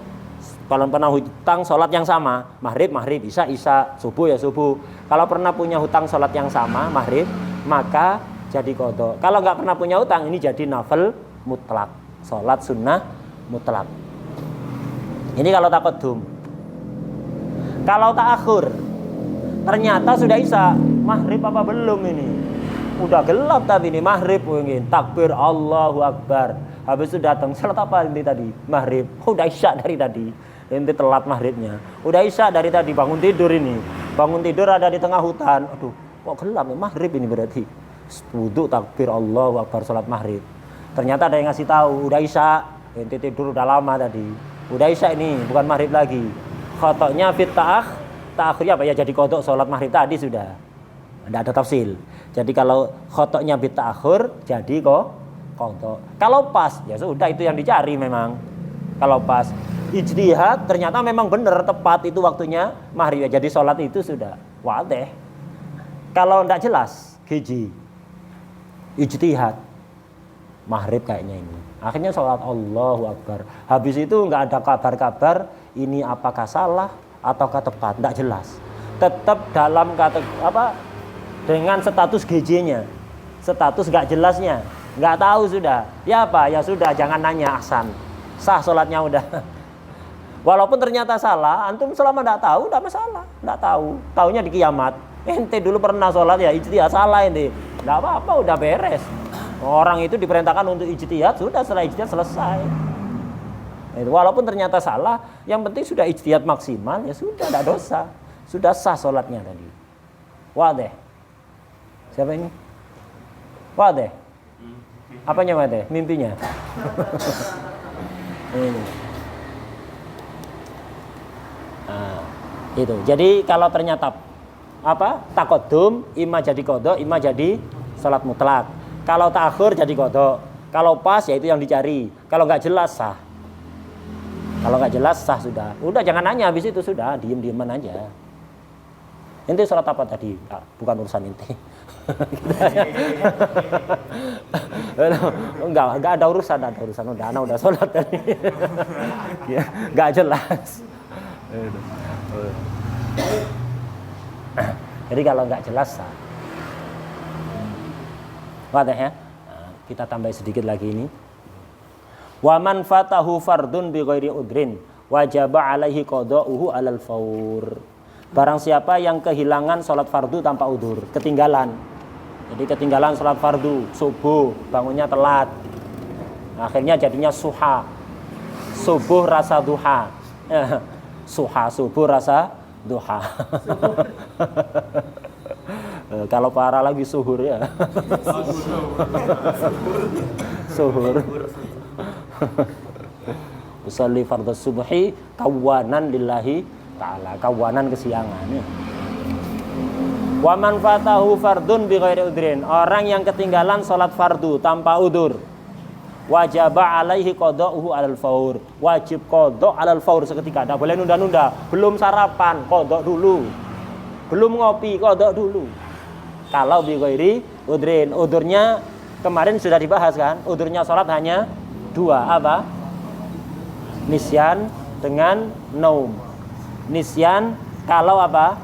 Kalau pernah hutang sholat yang sama, maghrib, isya, subuh ya subuh. Kalau pernah punya hutang sholat yang sama, maghrib, maka jadi qadha. Kalau nggak pernah punya hutang, ini jadi nafil mutlak, sholat sunnah mutlak. Ini kalau taqaddum. Kalau ta'akhur, ternyata sudah isya, maghrib apa belum ini? Udah gelap tapi ini maghrib mungkin, takbir Allahu Akbar. Habis itu datang, salat apa ini tadi? Maghrib. Udah isya dari tadi. Ini telat maghribnya. Udah isya dari tadi, bangun tidur ini. Bangun tidur ada di tengah hutan. Aduh, kok gelap ya? Maghrib ini berarti. Wudu takbir Allahu Akbar salat maghrib. Ternyata ada yang ngasih tahu, udah isya. Ini tidur udah lama tadi. Udah isya ini, bukan maghrib lagi. Khotoknya fit ta'akhir apa ya, jadi qadha salat maghrib tadi sudah. Tidak ada tafsil. Jadi kalau khotoknya bita'akhir jadi qadha. Kalau pas ya sudah, itu yang dicari memang. Kalau pas ijtihad ternyata memang benar tepat itu waktunya maghrib, jadi sholat itu sudah wadih. Kalau tidak jelas giji ijtihad maghrib kayaknya ini, akhirnya sholat Allahu Akbar. Habis itu nggak ada kabar-kabar ini apakah salah ataukah tepat, tidak jelas. Tetap dalam dengan status GJ-nya, status nggak jelasnya, nggak tahu sudah. Ya apa? Ya sudah, jangan nanya ahsan. Sah sholatnya udah. Walaupun ternyata salah, antum selama tidak tahu, tidak masalah. Tidak tahu, taunya di kiamat. Ente dulu pernah sholat ya, ijtihad salah ente. Tidak apa-apa, udah beres. Orang itu diperintahkan untuk ijtihad, sudah setelah ijtihad selesai. Itu walaupun ternyata salah, yang penting sudah ijtihad maksimal, ya sudah, tidak dosa. Sudah sah sholatnya tadi. Wadih. Siapa ini? Wadih. Apanya wadih? Mimpinya. Ini. Nah, itu. Jadi kalau ternyata takodum, ima jadi kodok, ima jadi sholat mutlak. Kalau ta'khur jadi kodok. Kalau pas ya itu yang dicari. Kalau nggak jelas sah. Kalau nggak jelas sah sudah. Udah jangan nanya habis itu sudah diem-dieman aja. Inti sholat apa tadi? Bukan urusan inti. Enggak ada urusan. Udah anak udah sholat tadi. Ya, nggak jelas. Jadi kalau nggak jelas sah. Wadah ya. Nah, kita tambah sedikit lagi ini. Wa man fatahu fardun bi ghairi udrin wajaba alaihi qada'uhu alal faur. Barang siapa yang kehilangan sholat fardu tanpa udur, ketinggalan. Jadi ketinggalan sholat fardu subuh, bangunnya telat. Akhirnya jadinya suha. Subuh rasa duha. Suha subuh rasa duha. Kalau para lagi suhur ya. Suhur. Usolli fardhu subhi kawanan lillahi ta'ala. Kawanan kesiangan. Wa man fatahu fardun bi ghairi udrin. Orang yang ketinggalan salat fardu tanpa udur. Wajaba alaihi qada'uhu alal faur. Wajib qada' alal faur seketika. Tidak boleh nunda-nunda. Belum sarapan, qada' dulu. Belum ngopi, qada' dulu. Kalau bi ghairi udrin, udurnya kemarin sudah dibahas kan? Udurnya salat hanya dua, apa? Nisyan dengan naum. Nisyan kalau apa?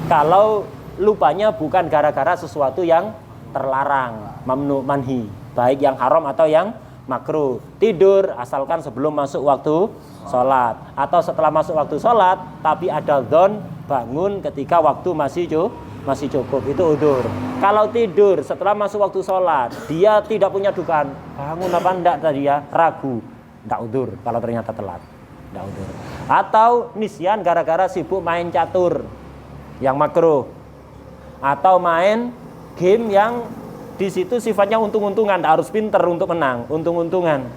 Kalau lupanya bukan gara-gara sesuatu yang terlarang, mamnu manhi, baik yang haram atau yang makruh. Tidur asalkan sebelum masuk waktu sholat atau setelah masuk waktu sholat, tapi ada dzon bangun ketika waktu masih cukup, itu udur. Kalau tidur setelah masuk waktu sholat, dia tidak punya dugaan, bangun apa enggak tadi ya, ragu, enggak udur kalau ternyata telat, enggak udur. Atau nisyan gara-gara sibuk main catur yang makruh, atau main game yang di situ sifatnya untung-untungan, enggak harus pinter untuk menang, untung-untungan.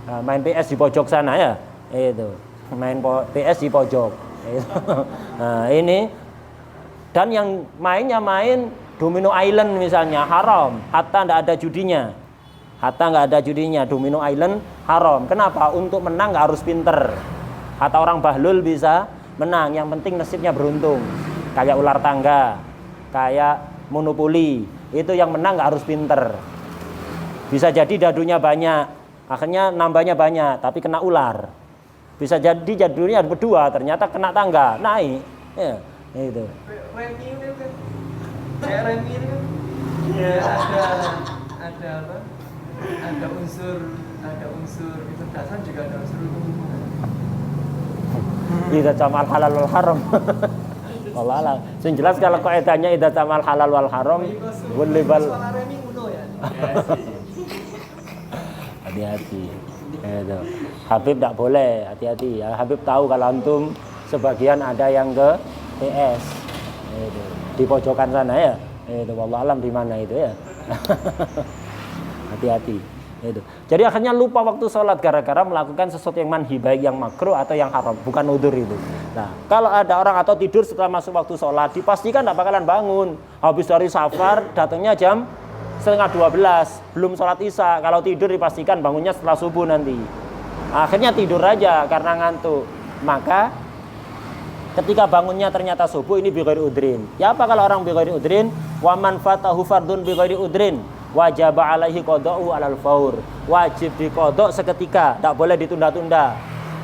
Nah, main PS di pojok sana ya, itu main PS di pojok. Nah, ini. Dan yang mainnya main Domino Island misalnya, haram. Hatta nggak ada judinya, Domino Island haram. Kenapa? Untuk menang nggak harus pinter. Hatta orang bahlul bisa menang, yang penting nasibnya beruntung. Kayak ular tangga, kayak monopoli, itu yang menang nggak harus pinter. Bisa jadi dadunya banyak, akhirnya nambahnya banyak, tapi kena ular. Bisa jadi jadunya berdua, ternyata kena tangga, naik. Ya, itu. Remi itu kan, kayak remi itu kan, ya ada apa? Ada unsur kecerdasan, juga ada unsur keuntungan. Idza camal halal wal haram. Wallah alam. Sing jelas kalau kaidahnya idza camal halal wal haram wal Soal remi uno ya. Hati-hati. Itu. Habib tidak boleh, hati-hati ya. Habib tahu kalau antum sebagian ada yang ke PS. Itu. Di pojokan sana ya. Itu wallah alam di mana itu ya. Hati-hati. Itu. Jadi akhirnya lupa waktu sholat gara-gara melakukan sesuatu yang manhi, baik yang makruh atau yang haram, bukan udur itu. Nah, kalau ada orang atau tidur setelah masuk waktu sholat, dipastikan tidak bakalan bangun. Habis dari safar, datangnya jam 11:30, belum sholat isya. Kalau tidur dipastikan bangunnya setelah subuh nanti. Akhirnya tidur aja karena ngantuk. Maka ketika bangunnya ternyata subuh, ini bi ghairi udrin. Ya apa kalau orang bi ghairi udrin? Wa man fatahu fardun bi ghairi udrin wajib alaihi qada'u alal faur. Wajib diqada' seketika, tidak boleh ditunda-tunda.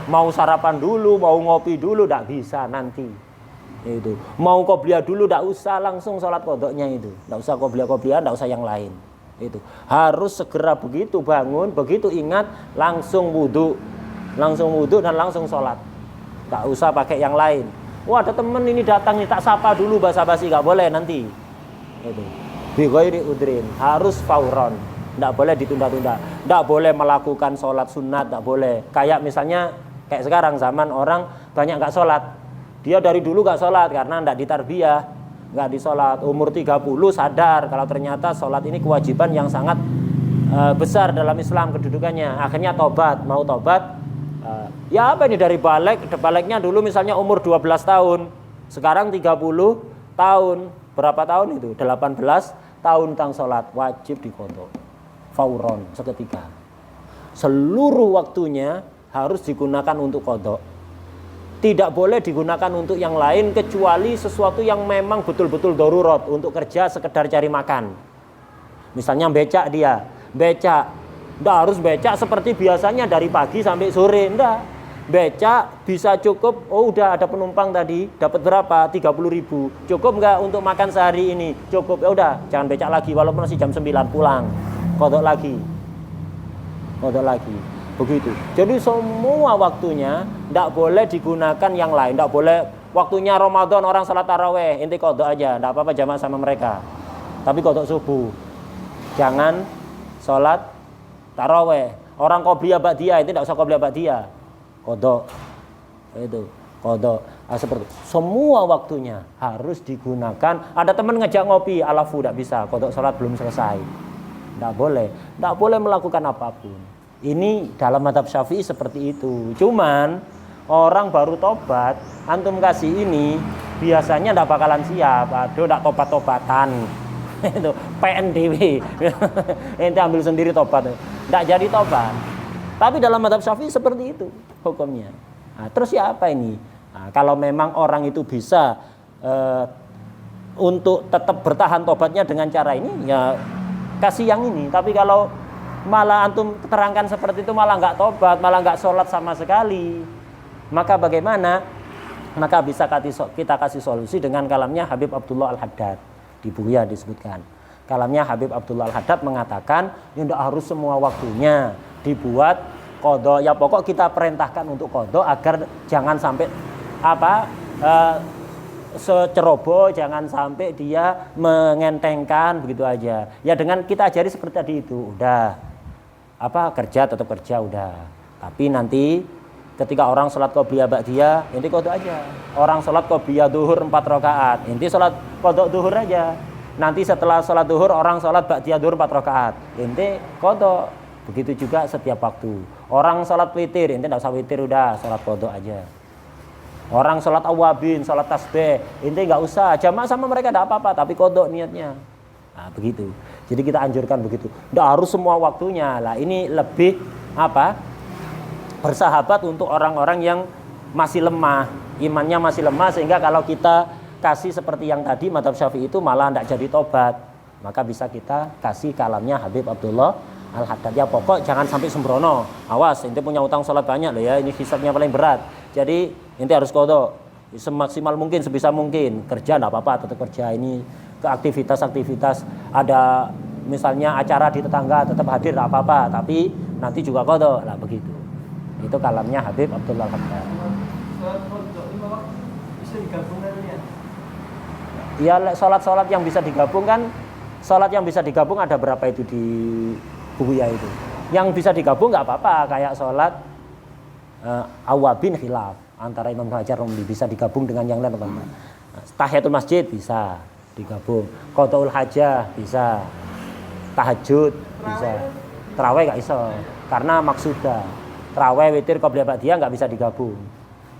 Mau sarapan dulu, mau ngopi dulu, tidak bisa nanti. Itu. Mau qobliyah dulu, tidak usah langsung sholat qada'nya itu. Tidak usah qobliyah-qobliyah, tidak usah yang lain. Itu. Harus segera begitu bangun, begitu ingat langsung wudu dan langsung sholat. Tak usah pakai yang lain. Wah, ada temen ini datang nih, tak sapa dulu basa-basi, nggak boleh nanti. Itu. Bi ghairi udrin, harus fauron. Nggak boleh ditunda-tunda. Nggak boleh melakukan sholat sunat, nggak boleh. Kayak misalnya kayak sekarang zaman orang banyak nggak sholat. Dia dari dulu nggak sholat karena nggak ditarbiyah, nggak disolat. Umur 30 sadar kalau ternyata sholat ini kewajiban yang sangat besar dalam Islam kedudukannya. Akhirnya tobat, mau tobat. Ya apa ini dari baliknya dulu misalnya umur 12 tahun, sekarang 30 tahun, berapa tahun itu? 18 tahun tentang sholat, wajib diqadha fauron, seketika. Seluruh waktunya harus digunakan untuk qadha. Tidak boleh digunakan untuk yang lain kecuali sesuatu yang memang betul-betul darurat, untuk kerja sekedar cari makan. Misalnya becak dia, becak. Nggak harus becak seperti biasanya dari pagi sampai sore, enggak. Becak bisa cukup, oh udah ada penumpang tadi, dapat berapa? 30.000. Cukup enggak untuk makan sehari ini? Cukup, ya udah, jangan becak lagi walaupun masih jam 9 pulang. Qadha lagi. Qadha lagi. Begitu. Jadi semua waktunya enggak boleh digunakan yang lain, enggak boleh waktunya Ramadan orang salat tarawih, inti qadha aja, enggak apa-apa jamaah sama mereka. Tapi qadha subuh. Jangan salat tarawih. Orang qobliyah ba'diyah itu tidak usah qobliyah ba'diyah. Qadha. Itu, qadha. Seperti itu. Semua waktunya harus digunakan. Ada teman ngajak ngopi, alafu tidak bisa. Qadha salat belum selesai. Tidak boleh. Tidak boleh melakukan apapun. Ini dalam mazhab Syafi'i seperti itu. Cuman orang baru tobat, antum kasih ini biasanya tidak bakalan siap. Aduh, tidak tobat-tobatan. Itu PNDW. Ente ambil sendiri tobat. Tidak jadi tobat. Tapi dalam mazhab Syafi'i seperti itu hukumnya. Nah, terus ya apa ini? Nah, kalau memang orang itu bisa untuk tetap bertahan tobatnya dengan cara ini, ya kasih yang ini. Tapi kalau malah antum terangkan seperti itu, malah nggak tobat, malah nggak sholat sama sekali, maka bagaimana? Maka bisa kita kasih solusi dengan kalamnya Habib Abdullah Al-Haddad. Di Buya disebutkan. Kalamnya Habib Abdullah Al-Haddad mengatakan, ya tidak harus semua waktunya dibuat qadha. Ya pokok kita perintahkan untuk qadha agar jangan sampai seceroboh, jangan sampai dia mengentengkan begitu aja. Ya dengan kita ajari seperti tadi itu, udah kerja tetap kerja udah. Tapi nanti ketika orang sholat qobliyah ba'diyah, inti qadha aja. Orang sholat qobliyah duhur 4 rakaat, inti sholat qadha duhur aja. Nanti setelah sholat duhur orang sholat ba'diyah duhur 4 rakaat, inti qadha. Begitu juga setiap waktu. Orang sholat witir, inti tidak usah witir, udah sholat qadha aja. Orang sholat awabin, sholat tasbih, inti nggak usah, jamaah sama mereka tidak apa-apa, tapi qadha niatnya. Nah, begitu. Jadi kita anjurkan begitu. Tidak harus semua waktunya. Lah ini lebih bersahabat untuk orang-orang yang masih lemah, imannya masih lemah, sehingga kalau kita kasih seperti yang tadi mazhab Syafi'i itu malah tidak jadi tobat. Maka bisa kita kasih kalamnya Habib Abdullah Al-Haddad. Ya pokok jangan sampai sembrono. Awas, inti punya utang sholat banyak loh ya, ini hisabnya paling berat. Jadi inti harus qadha semaksimal mungkin, sebisa mungkin. Kerja tidak apa-apa, tetap kerja. Ini ke aktivitas-aktivitas, ada misalnya acara di tetangga tetap hadir tidak apa-apa, tapi nanti juga qadha lah begitu. Itu kalamnya Habib Abdullah Al-Haddad. Sholat qadha bisa digabungkan ya? Ya sholat-sholat yang bisa digabung kan, sholat yang bisa digabung ada berapa itu di Buya itu. Yang bisa digabung nggak apa-apa, kayak sholat awabin khilaf antara Imam Hajar Romli, bisa digabung dengan yang lain apa-apa. Tahiyatul masjid bisa digabung, qadhaul hajah bisa, tahajud bisa, tarawih nggak bisa karena maksudah. Tarawih, witir, qobliyah ba'diyah nggak bisa digabung.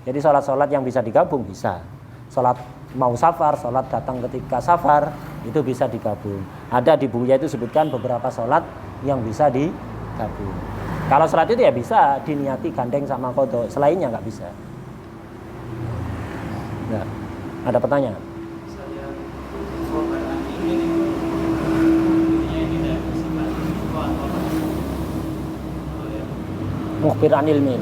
Jadi sholat-sholat yang bisa digabung bisa. Sholat mau safar, sholat datang ketika safar itu bisa digabung. Ada di bukunya itu sebutkan beberapa sholat yang bisa digabung. Kalau sholat itu ya bisa diniati gandeng sama qadha, selainnya nggak bisa. Nah, ada pertanyaan? Mukhbir an ilmin.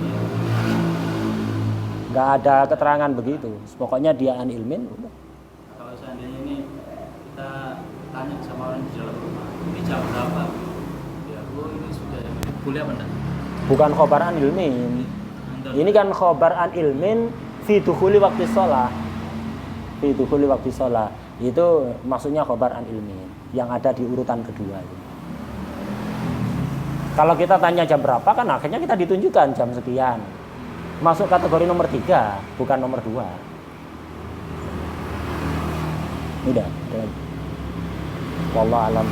Nggak ada keterangan begitu. Pokoknya dia an ilmin. Udah. Kalau seandainya ini kita tanya sama orang di dalam rumah, ini jam berapa? Ya, ini sudah boleh apa enggak? Bukan khobar an ilmin. Ini kan khobar an ilmin fi dukhuli waktu sholat. fi dukhuli waktu sholat. Itu maksudnya khobar an ilmi yang ada di urutan kedua. Kalau kita tanya jam berapa kan akhirnya kita ditunjukkan jam sekian. Masuk kategori nomor 3, bukan nomor 2. Udah. Wallahu a'lam.